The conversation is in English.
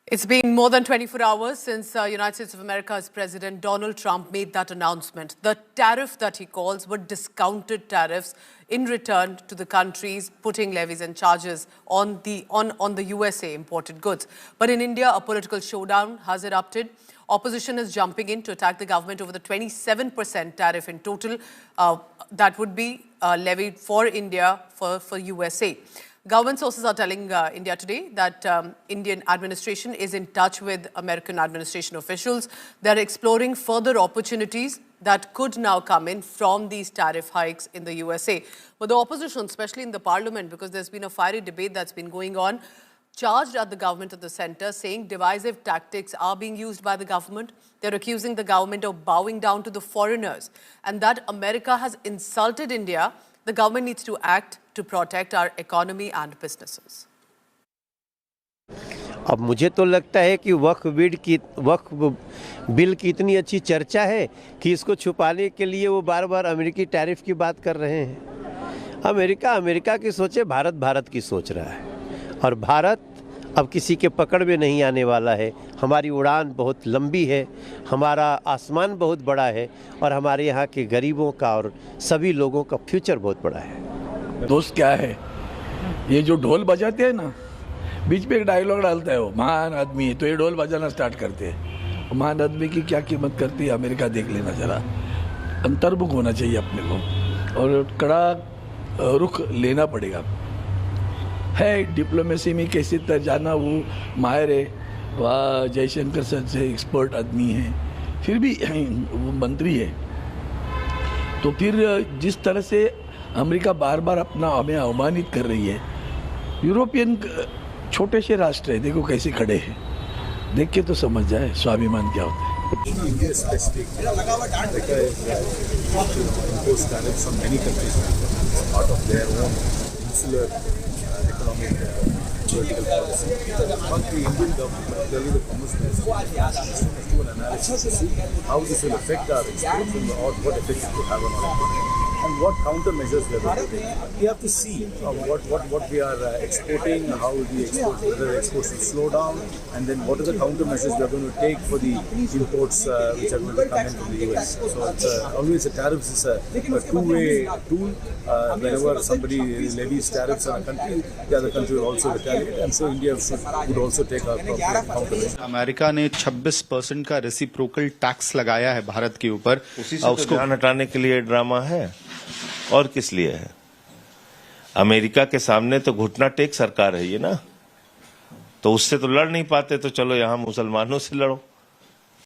It's been more than 24 hours since United States of America's President Donald Trump made that announcement. The tariff that he calls were discounted tariffs in return to the countries putting levies and charges on the USA imported goods. But in India, a political showdown has erupted. Opposition is jumping in to attack the government over the 27% tariff in total that would be levied for India for USA. Government sources are telling India Today that Indian administration is in touch with American administration officials. They're exploring further opportunities that could now come in from these tariff hikes in the USA. But the opposition, especially in the parliament, because there's been a fiery debate that's been going on, charged at the government of the centre, saying divisive tactics are being used by the government. They're accusing the government of bowing down to the foreigners and that America has insulted India. The government needs to act to protect our economy and businesses. अब मुझे तो लगता है कि वक्फ bill की इतनी अच्छी चर्चा है कि इसको छुपाने के लिए वो बार-बार अमेरिकी टैरिफ की बात कर रहे हैं। अमेरिका की सोचे, भारत की सोच रहा है और भारत अब किसी के पकड़ में नहीं आने वाला है। हमारी उड़ान बहुत लंबी है, हमारा आसमान बहुत बड़ा है और हमारे यहाँ के गरीबों का और सभी लोगों का फ्यूचर बहुत बड़ा है। दोस्त क्या है, ये जो ढोल बजाते हैं ना, बीच में एक डायलॉग डालता है वो महान आदमी है, तो ये ढोल बजाना स्टार्ट करते हैं। महान आदमी की क्या कीमत करती है अमेरिका देख लेना जरा। अंतर्मुख होना चाहिए अपने को और कड़ा रुख लेना पड़ेगा। है डिप्लोमेसी में कैसे तरह जाना वो माहिर है, वह जयशंकर सर से एक्सपर्ट आदमी है, फिर भी वो मंत्री है। तो फिर जिस तरह से अमेरिका बार बार अपना हमें अवमानित कर रही है, यूरोपियन छोटे से राष्ट्र है, देखो कैसे खड़े हैं, देख के तो समझ जाए स्वाभिमान क्या होता है। Economic political policy. But the Indian government, clearly the Commerce Ministry, has to an analysis to see how this will affect our exports or what effect it will have on our economy and what countermeasures we are going to take. We have to see what we are exporting, how the exports, whether the exports will slow down, and then what are the countermeasures we are going to take for the imports which are going to come in from the US. So it's always a tariffs is a two-way tool. Whenever somebody levies tariffs on a country, the other country will also retaliate, and so India would also take a countermeasure. America ने 26% का reciprocal tax लगाया है भारत के ऊपर। उसी से उसको ध्यान हटाने के लिए ड्रामा है और किस लिए है? अमेरिका के सामने तो घुटना टेक सरकार है ये ना, तो उससे तो लड़ नहीं पाते, तो चलो यहाँ मुसलमानों से लड़ो।